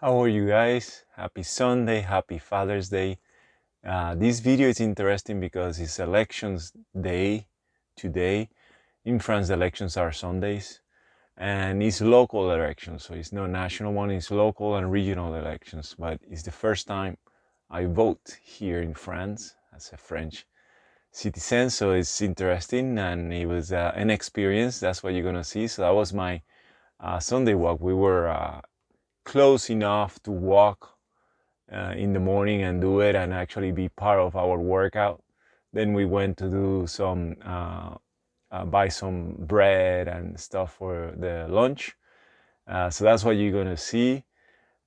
How are you guys? Happy Sunday, happy Father's Day. This video is interesting because it's elections day today. In France, the elections are Sundays and it's local elections. So it's not national one, it's local and regional elections. But it's the first time I vote here in France as a French citizen. So it's interesting and it was an experience. That's what you're going to see. So that was my Sunday walk. We were close enough to walk in the morning and do it and actually be part of our workout. Then we went to do some buy some bread and stuff for the lunch. So that's what you're gonna see.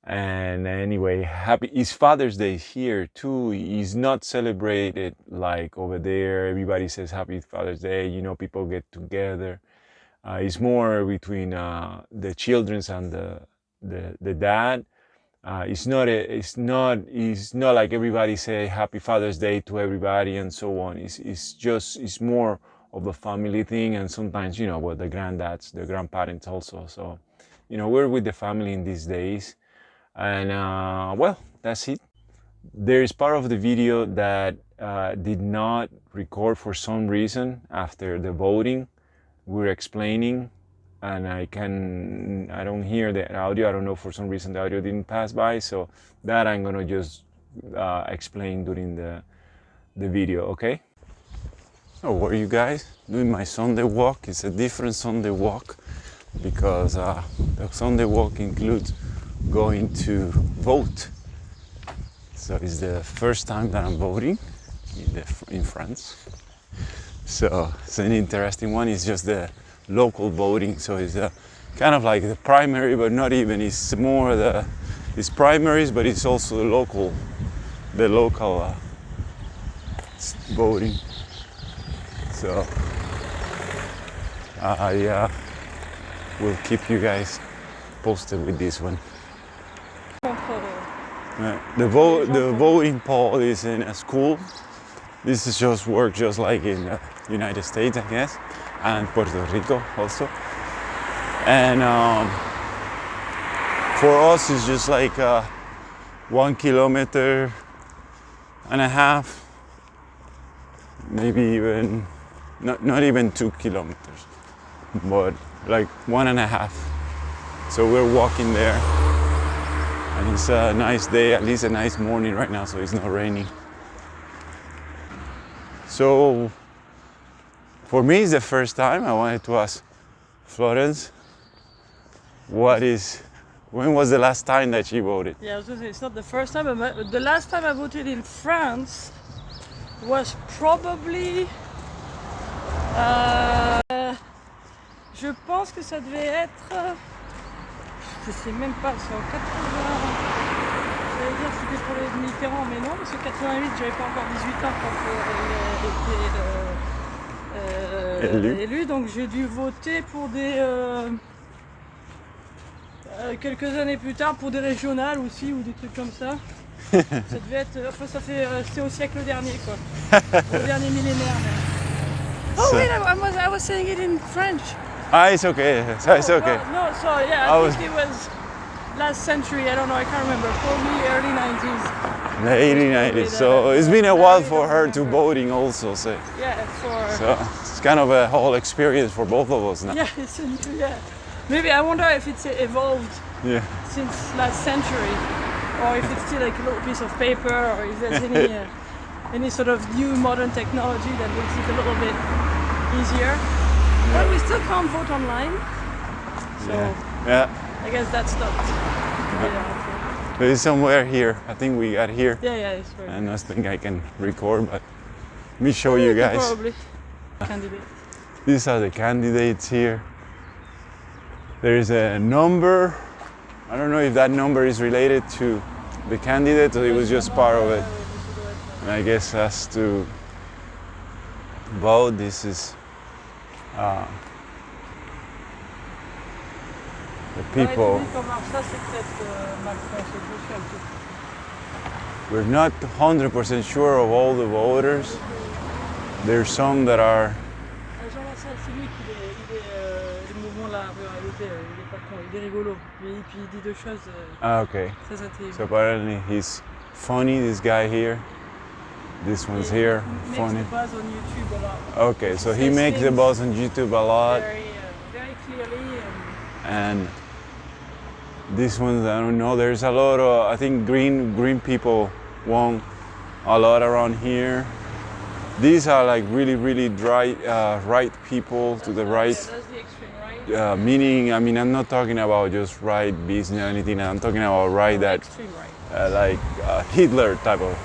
And anyway, happy it's Father's Day here too. It's not celebrated like over there. Everybody says Happy Father's Day. You know, people get together. It's more between the children and the dad. It's not like everybody say Happy Father's Day to everybody and so on. It's more of a family thing, and sometimes with the granddads, the grandparents also. So we're with the family in these days, and well, that's it. There is part of the video that did not record for some reason after the voting. We're explaining and I don't hear the audio. I don't know, for some reason the audio didn't pass by, so that I'm gonna just explain during the video, okay? How are you guys? Doing my Sunday walk. It's a different Sunday walk because the Sunday walk includes going to vote. So it's the first time that I'm voting in France. So it's an interesting one. It's just the local voting, so it's kind of like the primary, but not even. It's more it's primaries, but it's also the local voting. So I will keep you guys posted with this one. The voting poll is in a school. This is just work just like in the United States, I guess, and Puerto Rico also. And for us, it's just like 1.5 kilometers, maybe even not even 2 kilometers, but like 1.5. So we're walking there, and it's a nice day, at least a nice morning right now, so it's not raining. So for me, it's the first time. I wanted to ask Florence, when was the last time that she voted? Yeah, I was gonna say, it's not the first time, but the last time I voted in France was probably... je pense que ça devait être... Je sais même pas, c'est en 80... J'allais dire que c'était pour les Mitterrand, mais non, parce que 88, j'avais pas encore 18 ans quand il était élu, donc j'ai dû voter pour des... quelques années plus tard pour des régionales aussi, ou des trucs comme ça. Ça devait être... Enfin, c'était au siècle dernier, quoi. Au dernier millénaire, même. Oh, wait, I was saying it in French. Ah, it's okay. So it's okay. Well, no, so yeah, I think it was last century. I don't know, I can't remember. Probably early 90s. The 80s, 90s. So it's been a while for her to voting also. So it's kind of a whole experience for both of us now. Yeah, yeah. Maybe I wonder if it's evolved since last century, or if it's still like a little piece of paper, or if there's any sort of new modern technology that makes it a little bit easier. But we still can't vote online, so I guess that stopped. There is somewhere here. I think we got here. Yeah, it's right. And I think I can record, but let me show you guys. Probably. Candidate. These are the candidates here. There is a number. I don't know if that number is related to the candidate or it was just part of it. And I guess has to vote. This is the people. We're not 100% sure of all the voters. There's some that are Bon, il est rigolo, puis il dit deux choses Okay. très intelligentes. So apparently he's funny, this guy here. This one's here, He funny. makes the buzz on YouTube a lot. Okay, so he says makes the things buzz on YouTube a lot. Very clearly. And this one, I don't know, there's a lot of, I think green people won a lot around here. These are like really dry, right people to the right. That's the extreme right. Meaning, I mean, I'm not talking about just right business or anything. I'm talking about right that, Extreme right. like Hitler type of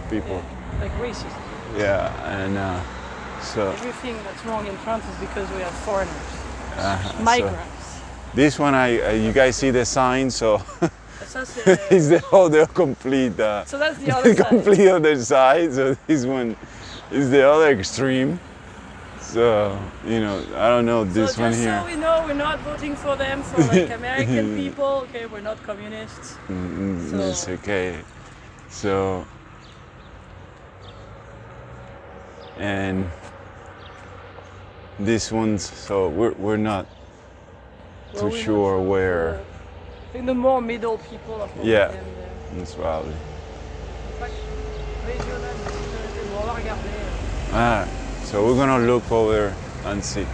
people. Like racist. Yeah, and so Everything that's wrong in France is because we have foreigners, so migrants. this one, you guys see the sign, so Ça, c'est- it's the other complete, so that's the other side. complete other side. So this one is the other extreme. So you know, I don't know this So one just here. so we know, we're not voting for them for like American people. Okay, we're not communists. So- It's okay. So and this one's so we're not Well, too we're sure not where. I think the more middle people are probably Yeah. them there. That's probably. Régional, on va regarder. Alright, so we're gonna look over and see.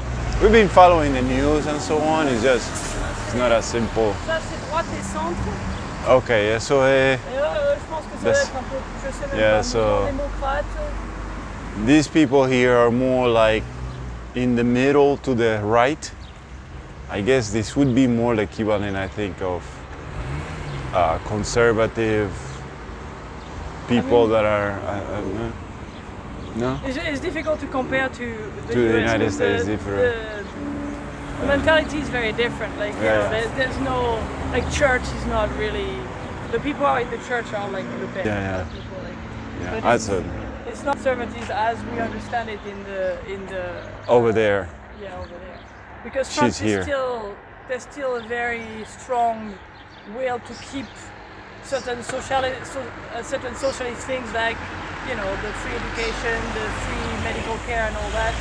We've been following the news and so on. It's just it's not as simple. Ça c'est droite et centre. Okay, eso es. Et là, je pense que ça doit That's- être un peu, je sais même yeah, pas, so- démocrate. These people here are more like in the middle to the right. I guess this would be more the equivalent, I think, of conservative people that are. No. It's difficult to compare to the To the US United because States, different. The mentality is very different. Like you Yeah, know, yeah. there's no like church is not really. The people out in the church are like Le Pen. Yeah, yeah. People, like, Yeah, but that's it's not conservative as we understand it in the over there. yeah over there because She's France here. is still there's still a very strong will to keep certain certain socialist things like you know the free education, the free medical care, and all that.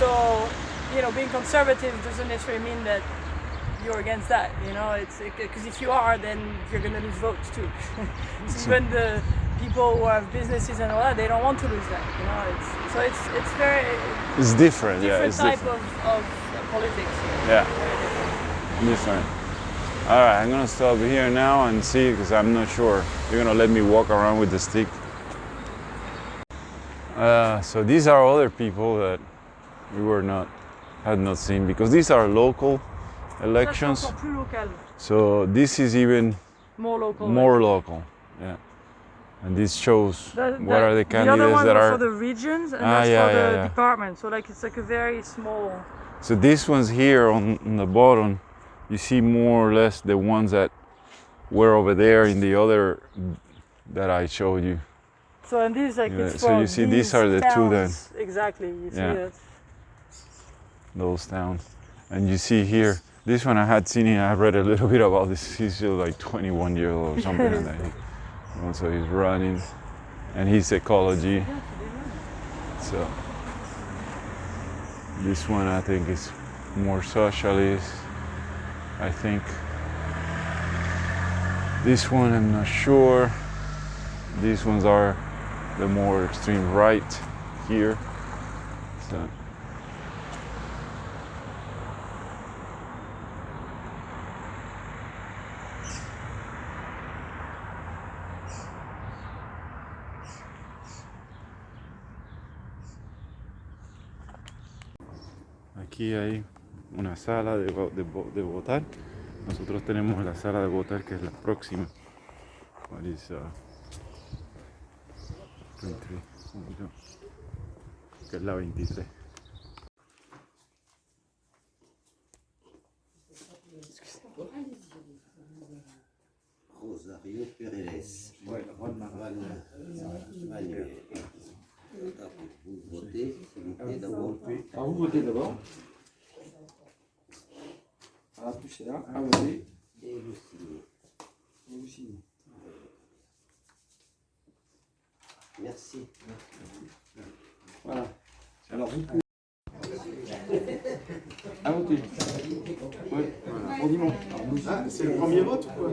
So you know being conservative doesn't necessarily mean that you're against that. You know it's because if you are, then you're gonna lose votes too. So even the people who have businesses and all that, they don't want to lose that. You know it's very It's different. Yeah, different it's type different. of politics. Yeah, Very different. different. All right, I'm gonna stop here now and see because I'm not sure. You're gonna let me walk around with the stick. So these are other people that we had not seen because these are local Ça, c'est elections. encore plus local, So this is even more local. more local. Yeah, and this shows what are the other candidates one that was are. for the regions and Ah, that's yeah, for the yeah, yeah. department. So like it's like a very small. So these ones here on the bottom, you see more or less the ones that were over there in the other that I showed you. So and these like Yeah, it's so for you see these are the two then. towns. Exactly. You see Yeah. that. Those towns. And you see here, this one I had seen it, I read a little bit about this. He's still like 21 years old or something like that. Also he's running and he's ecology. So this one I think is more socialist. I think this one I'm not sure. These ones are the more extreme right here. So aquí hay una sala de votar. Nosotros tenemos la sala de votar que es la próxima. What is 23, que es la 23. Rosario Pereles. Manuel. Vous votez, s'il vous plaît, d'abord. Alors vous votez d'abord. Ah, touchez là, à voter. Et vous signez. Et vous signez. Merci. Voilà. Alors vous pouvez. À voter. Oui, voilà. Limon. Ah, c'est le premier vote ou quoi?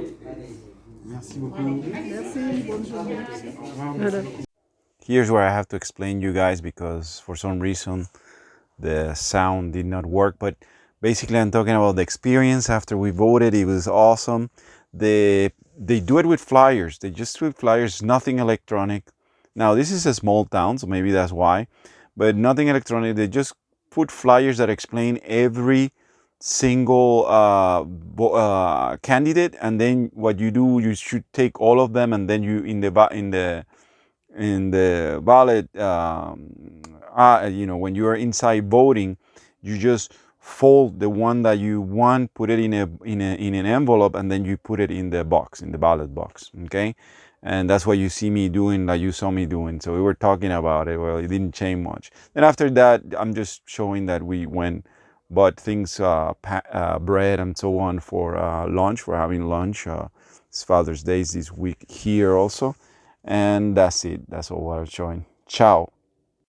Merci beaucoup. Here's where I have to explain you guys because for some reason the sound did not work, but basically I'm talking about the experience after we voted. It was awesome. They do it with flyers. They just do flyers, nothing electronic. Now this is a small town, so maybe that's why, but nothing electronic. They just put flyers that explain every single candidate, and then what you do, you should take all of them, and then you in the ballot, you know, when you are inside voting, you just fold the one that you want, put it in an envelope, and then you put it in the box, in the ballot box. Okay, and that's what you see me doing, like you saw me doing. So we were talking about it. Well, it didn't change much. Then after that, I'm just showing that we went, bought things, bread and so on for lunch. We're having lunch. It's Father's Day this week here also. And that's it. That's all I was showing. Ciao.